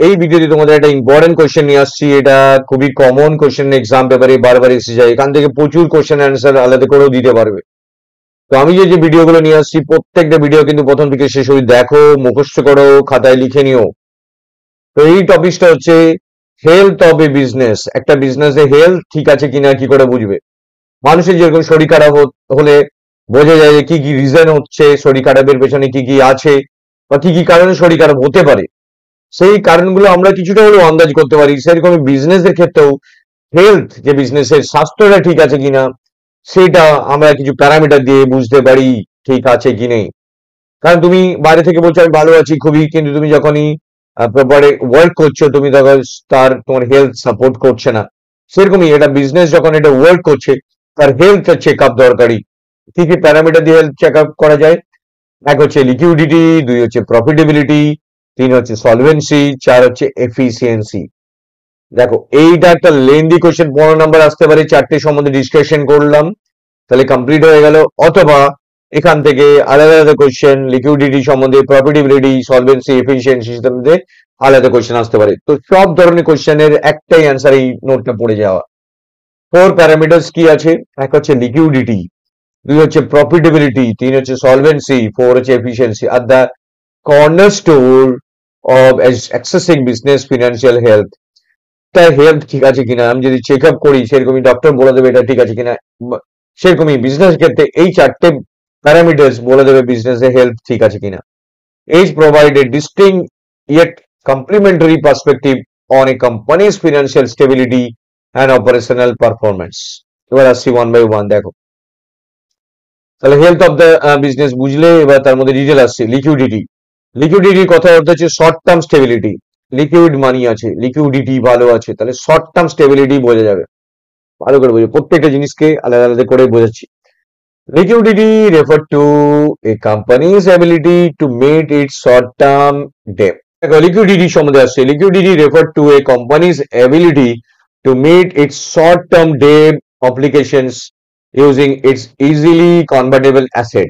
এই ভিডিওতে তোমাদের একটা ইম্পর্টেন্ট কোশ্চেন নিয়ে আসছি। এটা খুবই কমন কোশ্চেন, এক্সাম পেপারে বারবার এসে যায়। এখান থেকে প্রচুর কোশ্চেন অ্যান্সার আলাদা করেও দিতে পারবে। তো আমি যে যে ভিডিওগুলো নিয়ে আসছি, প্রত্যেকটা ভিডিও কিন্তু প্রথম থেকে শেষ অবধি দেখো, মুখস্থ করো, খাতায় লিখে নিও। তো এই টপিকটা হচ্ছে হেলথ অফ এ বিজনেস। একটা বিজনেসে হেলথ ঠিক আছে কিনা কি করে বুঝবে? মানুষের যেরকম শরীর খারাপ হলে বোঝা যায় যে কি কি রিজন হচ্ছে, শরীর খারাপের পেছনে কি কি আছে, বা কি কি কারণে শরীর খারাপ হতে পারে। সেই কারণগুলো আমরা কিছুটা হলেও আন্দাজ করতে পারি। সেরকম বিজনেসের ক্ষেত্রেও হেলথ, যে বিজনেসের স্বাস্থ্যটা ঠিক আছে কিনা, সেটা আমরা কিছু প্যারামিটার দিয়ে বুঝতে পারি ঠিক আছে কি নেই। কারণ তুমি বাইরে থেকে বলছো আমি ভালো আছি খুবই, কিন্তু তুমি যখনই প্রপারে ওয়ার্ক করছো, তুমি তখন তোমার হেলথ সাপোর্ট করছে না। সেরকমই এটা বিজনেস যখন এটা ওয়ার্ক করছে, তার হেলথ চেক আপ দরকারি। কি কি প্যারামিটার দিয়ে হেলথ চেক আপ করা যায়? এক হচ্ছে লিকুইডিটি, দুই হচ্ছে প্রফিটেবিলিটি, তিন হচ্ছে সলভেন্সি, চার হচ্ছে এফিসিয়েন্সি। দেখো এইটা একটা লেন্দি কোশ্চেন, 15 নম্বর আসতে পারে। চারটে সম্বন্ধে ডিসকাশন করলাম, তাহলে কমপ্লিট হয়ে গেল। অথবা এখান থেকে আলাদা আলাদা কোশ্চেন লিকুইডিটি সম্বন্ধে, প্রফিটেবিলিটি, সলভেন্সি, এফিসিয়েন্সি সম্বন্ধে আলাদা কোশ্চেন আসতে পারে। তো সব ধরনের কোশ্চেনের একটাই অ্যান্সার এই নোটটা পড়ে যাওয়া। 4 প্যারামিটার্স কি আছে? এক হচ্ছে লিকুইডিটি, দুই হচ্ছে প্রফিটেবিলিটি, তিন হচ্ছে সলভেন্সি, ফোর হচ্ছে efficiency. Are the cornerstone of accessing business financial health, তার হেলথ ঠিক আছে কিনা আমি যদি চেক আপ করি, সেরকমই ডক্টর বলে দেবে এটা ঠিক আছে কিনা। সেরকমই বিজনেস ক্ষেত্রে এই চারটে প্যারামিটার্স বলে দেবে বিজনেসের হেলথ ঠিক আছে কিনা। Each provide a distinct yet complementary perspective on a company's financial stability and operational performance. এবার আসছি ওয়ান বাই ওয়ান। দেখো তাহলে হেলথ অফ দ্য বিজনেস বুঝলে, এবার তার মধ্যে ডিটেল আসছে। লিকুইডিটি, লিকুইডিটির কথা অর্থ হচ্ছে short term stability. Liquid money আছে, লিকুইডিটি ভালো আছে, তাহলে শর্ট টার্ম স্টেবিলিটি বোঝা যাবে। ভালো করে বোঝো, প্রত্যেকটা জিনিসকে আলাদা আলাদা করে বোঝাচ্ছি। Liquidity refer to a company's ability to meet its short term debt. দেখো লিকুইডিটি সম্বন্ধে আসছে। Liquidity refer to a company's ability to meet its short term debt obligations using its easily convertible asset.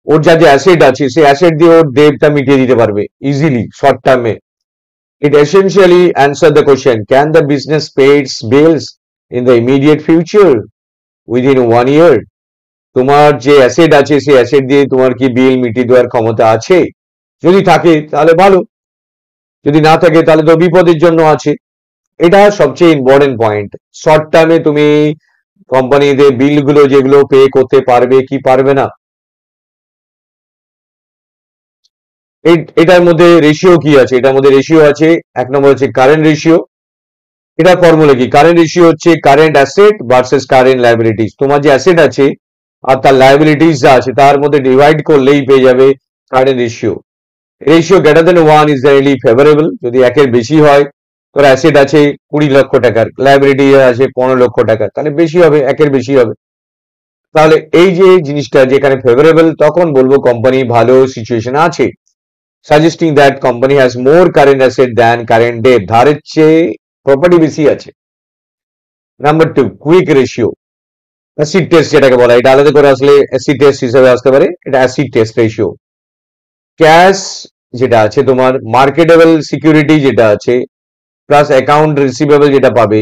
Or যা যে asset আছে, সেই asset দিয়ে ওর ডেটটা মিটিয়ে দিতে পারবে ইজিলি শর্ট টার্মে। It essentially answered the question, can the business pay its bills in the immediate future within 1 year? তোমার যে অ্যাসেট আছে, সেই অ্যাসেট দিয়ে তোমার কি বিল মিটিয়ে দেওয়ার ক্ষমতা আছে? যদি থাকে তাহলে ভালো, যদি না থাকে তাহলে তো বিপদের জন্য আছে। এটা সবচেয়ে ইম্পর্টেন্ট পয়েন্ট। শর্ট টার্মে তুমি কোম্পানিতে বিলগুলো যেগুলো পে করতে পারবে কি পারবে না। এটার মধ্যে রেশিও কি আছে? এটার মধ্যে রেশিও আছে, এক নম্বর হচ্ছে কারেন্ট রেশিও। এটা ফর্মুলা কি? কারেন্ট রেশিও হচ্ছে current asset versus current liabilities. তোমার যে অ্যাসেট আছে আর তার লায়াবিলিটিস যা আছে, তার মধ্যে ডিভাইড করলেই পেয়ে যাবে current ratio. Ratio greater than 1 is generally favourable. যদি একের বেশি হয়, তোর অ্যাসেট আছে 20 লক্ষ টাকার, লায়াবিলিটি আছে 15 লক্ষ টাকার, তাহলে বেশি হবে, একের বেশি হবে। তাহলে এই যে জিনিসটা যেখানে ফেভারেবল, তখন বলবো কোম্পানি ভালো সিচুয়েশন আছে। Suggesting that company has more current asset than current debt, ধারের চেয়ে প্রপার্টি বেশি আছে। Number two, quick ratio, acid test যেটাকে বলা, এটা আলাদা করে আসলে অ্যাসিড টেস্ট হিসেবে আসতে পারে। এটা অ্যাসিড টেস্ট রেশিও। ক্যাশ যেটা আছে তোমার, মার্কেটেবল সিকিউরিটি যেটা আছে, প্লাস অ্যাকাউন্ট রিসিভেবল যেটা পাবে,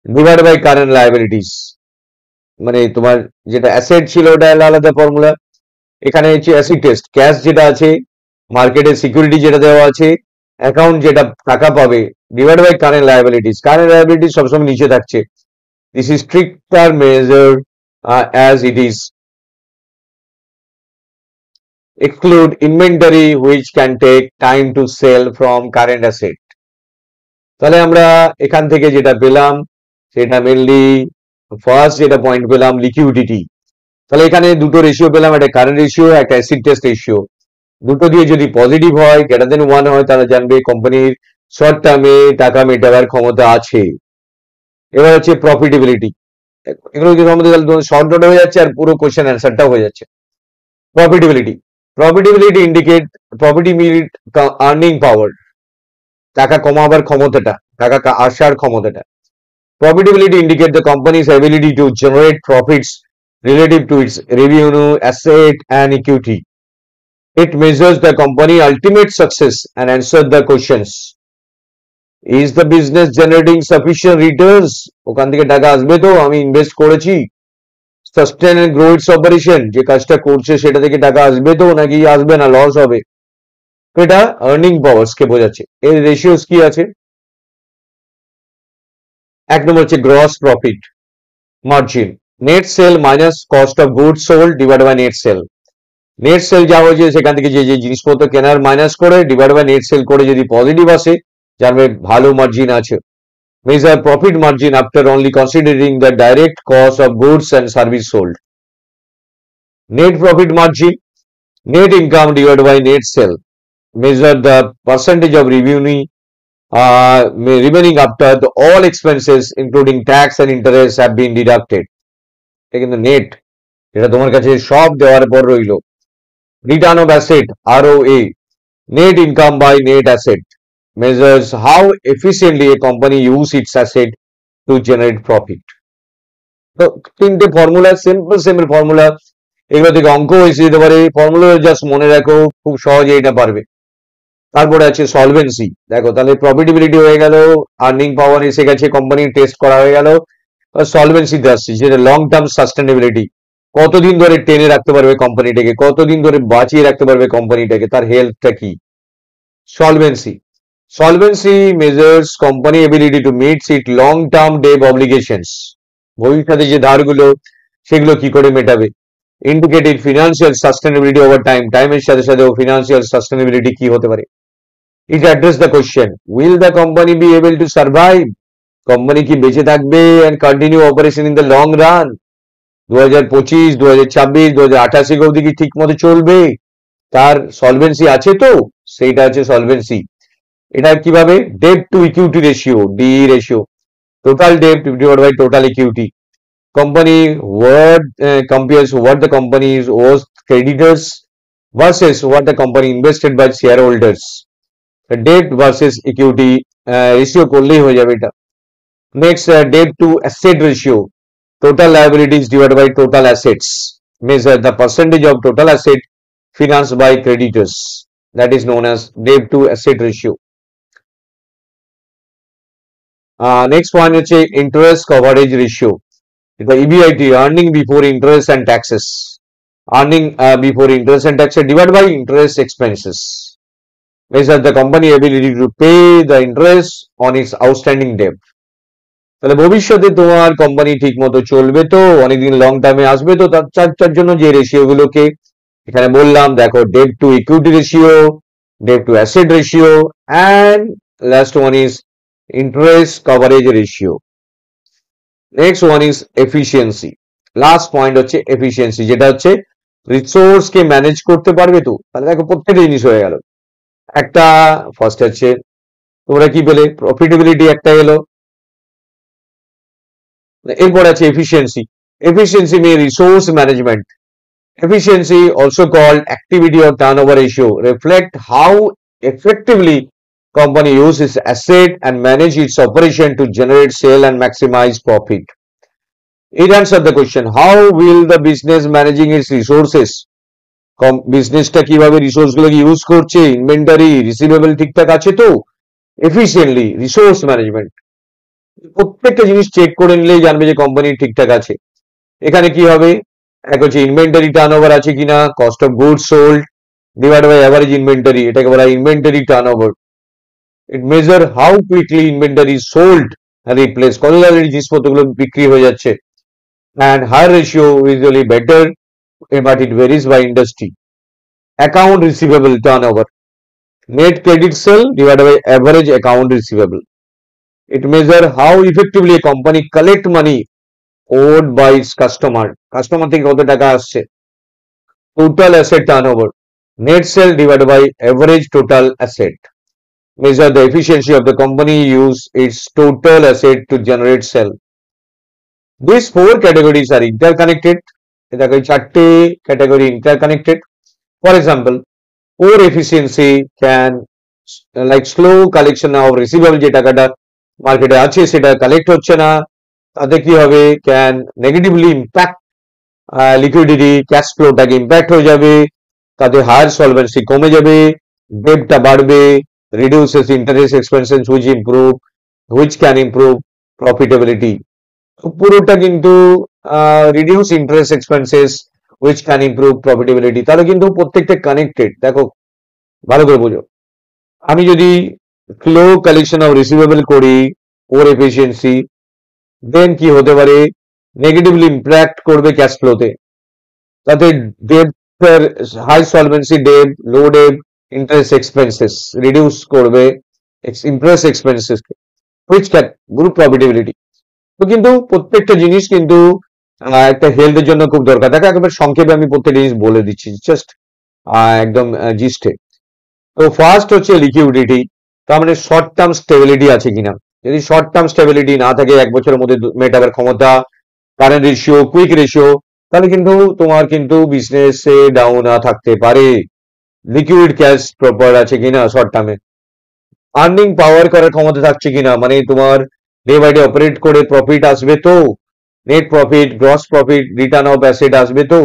ডিভাইড বাই কারেন্ট লায়াবিলিটিস। মানে তোমার যেটা অ্যাসেট ছিল ওটা আলাদা ফর্মুলা, এখানে হচ্ছে অ্যাসিড টেস্ট। ক্যাশ যেটা আছে, মার্কেটের সিকিউরিটি যেটা দেওয়া আছে, অ্যাকাউন্ট যেটা টাকা পাবে, divide by current liabilities. Current liabilities সবসময় নিচে থাকছে। This is stricter measure as it is exclude inventory which can take time to sell from current asset। তাহলে আমরা এখান থেকে যেটা পেলাম, সেটা মেনলি ফার্স্ট যেটা পয়েন্ট পেলাম লিকুইডিটি। তাহলে এখানে দুটো রেশিও পেলাম, একটা কারেন্ট রেশিও, একটা অ্যাসিড টেস্ট রেশিও। দুটো দিয়ে যদি পজিটিভ হয়, গ্রেটার দেন 1 হয়, তাহলে জানবে কোম্পানির শর্ট টার্মে টাকা মেটাবার ক্ষমতা আছে। এবার হচ্ছে প্রফিটেবিলিটি। এগুলো যদি সম্বন্ধে তাহলে শর্ট নোট হয়ে যাচ্ছে আর পুরো কোশ্চেন অ্যান্সারটাও হয়ে যাচ্ছে। প্রফিটেবিলিটি, প্রফিটেবিলিটি ইন্ডিকেট প্রফিটি মিট আর্নিং পাওয়ার, টাকা কমাবার ক্ষমতাটা, টাকা আসার ক্ষমতাটা। Profitability indicate the company's ability to generate profits relative to its revenue, asset and equity. It measures the company ultimate success and answer the questions. Is the business generating sufficient returns, ওখান থেকে টাকা আসবে তো, আমি invest করেছি। Sustain and grow its operation, যে কাজটা করছে সেটা থেকে টাকা আসবে তো, নাকি আসবে না, লস হবে। এটা আর্নিং পাওয়ার্স কে বোঝাচ্ছে। এর রেশিওস কি আছে? এক নম্বর হচ্ছে gross profit margin, net sale minus cost of goods sold divide by net sale. Net sale যা হয়েছে সেখান থেকে যে যে জিনিসপত্র কেনার মাইনাস করে ডিভাইড বাই নেট সেল করে যদি পজিটিভ আসে, যার ভালো মার্জিন আছে। Measure profit margin after only considering the direct cost of goods and service sold. Net profit margin, net income divided by net sale, measure the percentage of remaining after all expenses including tax and interest have been deducted. এটা কিন্তু net, এটা তোমার কাছে সব দেওয়ার পর রইল। Return of asset ROA, net income by net asset, measures how efficiently a company use its asset to generate profit. তো তিনটে ফর্মুলা, সিম্পল ফর্মুলা, এগুলো থেকে অঙ্ক এসে যেতে পারে, ফর্মুলা জাস্ট মনে রাখো, খুব সহজে এটা পারবে। তারপরে আছে সলভেন্সি, দেখো তাহলে প্রফিটেবিলিটি হয়ে গেল, আর্নিং পাওয়ার এসে গেছে, কোম্পানি টেস্ট করা হয়ে গেল, সলভেন্সিতে আসছে যেটা লং টার্ম সাস্টেনেবিলিটি, কতদিন ধরে টেনে রাখতে পারবে কোম্পানিটাকে, কতদিন ধরে বাঁচিয়ে রাখতে পারবে কোম্পানিটাকে, তার হেলথটা কি। Solvency, solvency measures company ability to meet it long term debt obligations, ভবিষ্যতে যে ধারগুলো সেগুলো কি করে মেটাবে। Indicated financial sustainability over time, টাইমের সাথে সাথে ফিনান্সিয়াল সাস্টেনেবিলিটি কি হতে পারে। It addressed the question, will the company be able to survive? Company কি বেঁচে থাকবে and continue operation in the long run? 2025, 2026, 2028 অবধি কি ঠিক মতো চলবে? তার সলভেন্সি আছে তো, সেইটা আছে সলভেন্সি। এটা কিভাবে? Debt to equity ratio, D ratio, total debt divided by total equity. Company what compares what the company owes creditors versus what the company invested by shareholders. Debt versus equity ratio করলেই হয়ে যাবে এটা। Next debt to asset ratio, total liabilities divide by total assets, measure the percentage of total asset finance by creditors, that is known as debt to asset ratio. Next point হচ্ছে interest coverage ratio, এটা EBIT, earning before interest and taxes, earning before interest and taxes divide by interest expenses, measure the company ability to pay the interest on its outstanding debt. তাহলে ভবিষ্যতে তোমার company ঠিক মতো চলবে তো, অনেকদিন long টার্মে আসবে তো, তার জন্য যে রেশিও গুলোকে এখানে বললাম, দেখো debt to equity ratio, debt to asset ratio, and last one is interest coverage ratio. Next one is efficiency, last point হচ্ছে এফিসিয়েন্সি, যেটা হচ্ছে রিসোর্স কে ম্যানেজ করতে পারবে তো। তাহলে দেখো প্রত্যেকটা জিনিস হয়ে গেল। একটা ফার্স্ট হচ্ছে তোমরা কি পেলে, প্রফিটেবিলিটি একটা এলো, এরপর আছে efficiency, efficiency may resource management, efficiency also called activity or turnover ratio reflect how effectively company uses asset and manage its operation to generate sale and maximize profit. It answers the question, how will the business managing its resources, বিজনেসটা কিভাবে resource গুলোকে use করছে, inventory receivable ঠিকঠাক আছে তো, efficiently resource management, প্রত্যেকটা জিনিস check করে নিলেই জানবে যে কোম্পানি ঠিকঠাক আছে। এখানে কি হবে, এক হচ্ছে ইনভেন্টারি টার্নওভার আছে কিনা, cost of goods sold divide by average inventory, এটাকে বলা হয় inventory turnover. It measure how quickly inventory sold আর রিপ্লেস, কত তাড়াতাড়ি জিনিসপত্রগুলো বিক্রি হয়ে যাচ্ছে। And higher ratio usually better, but it varies by industry. Account receivable turnover, net credit sale divided by average account receivable. It measure how effectively a company collect money owed by its customer থেকে কত টাকা আসছে। Total asset turnover, net sale divided by average total asset, measure the efficiency of the company use its total asset to generate sale. These four categories are interconnected. দেখো এই চারটে category interconnected. For example, poor efficiency can like slow collection of receivable, যে টাকাটা মার্কেটে আছে সেটা collect হচ্ছে না, তাতে কি হবে, can negatively impact liquidity, cash ফ্লোটাকে ইম্প্যাক্ট হয়ে যাবে, তাতে হায়ার সলভেন্সি কমে যাবে, ডেটটা বাড়বে, reduces interest expenses which can improve profitability. তো পুরোটা কিন্তু reduce interest expenses which can improve profitability, তাহলে কিন্তু প্রত্যেকটা কানেক্টেড। দেখো ভালো করে বোঝো, আমি যদি স্লো কালেকশন অফ রিসিভেবল করি, ওর এফিসিয়েন্সি, দেন কি হতে পারে, নেগেটিভলি ইম্প্যাক্ট করবে ক্যাশ ফ্লোতে। তাতে ডেট, হাই সলভেন্সি ডেট, লো ডেট, ইন্টারেস্ট এক্সপেন্সেস রিডিউস করবে interest expenses, which can group profitability. তো কিন্তু প্রত্যেকটা জিনিস কিন্তু একটা হেলথের জন্য খুব দরকার। দেখো একেবারে সংক্ষেপে আমি প্রত্যেকটা জিনিস বলে দিচ্ছি, জাস্ট একদম জিস্টে। তো ফার্স্ট হচ্ছে লিকুইডিটি, তার মানে শর্ট টার্ম স্টেবিলিটি আছে কিনা। যদি শর্ট টার্ম স্টেবিলিটি না থাকে, 1 বছরের মধ্যে মেটাবার ক্ষমতা, কারেন্ট রেশিও, কুইক রেশিও, তাহলে কিন্তু তোমার কিন্তু বিজনেসে ডাউন থাকতে পারে। লিকুইড ক্যাশ প্রপার আছে কিনা শর্ট টার্মে, আর্নিং পাওয়ার করার ক্ষমতা থাকছে কিনা, মানে তোমার ডে বাই ডে অপারেট করে প্রফিট আসবে তো, net profit, gross profit, return of asset আসবে তো,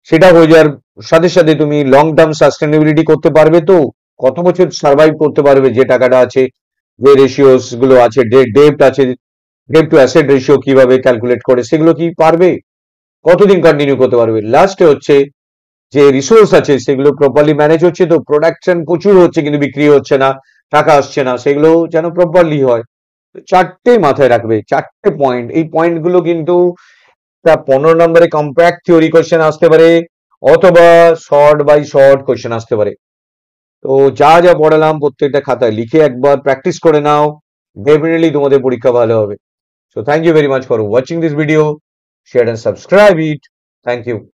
সেটা হয়ে যাওয়ার সাথে সাথে তুমি লং টার্ম সাস্টেনেবিলিটি করতে পারবে তো, কত বছর সার্ভাইভ করতে পারবে, যে টাকাটা আছে, যে রেশিওস গুলো আছে, ডেপ্ট আছে, ডেপ টু অ্যাসেট রেশিও কিভাবে ক্যালকুলেট করে, সেগুলো কি পারবে, কতদিন কন্টিনিউ করতে পারবে। লাস্টে হচ্ছে যে রিসোর্স আছে সেগুলো প্রপারলি ম্যানেজ হচ্ছে তো, প্রোডাকশন প্রচুর হচ্ছে কিন্তু বিক্রি হচ্ছে না, টাকা আসছে না, সেগুলো যেন প্রপারলি হয়। চারটে মাথায় রাখবে, চারটে পয়েন্ট, এই পয়েন্ট গুলো কিন্তু 15 নম্বরে কম্প্যাক্ট থিওরি কোয়েশ্চেন আসতে পারে, অথবা শর্ট বাই শর্ট কোয়েশ্চেন আসতে পারে। তো যা যা পড়ালাম প্রত্যেকটা খাতায় লিখে একবার প্র্যাকটিস করে নাও, ডেফিনেটলি তোমাদের পরীক্ষা ভালো হবে। So thank you very much for watching this video. Share and subscribe it. Thank you.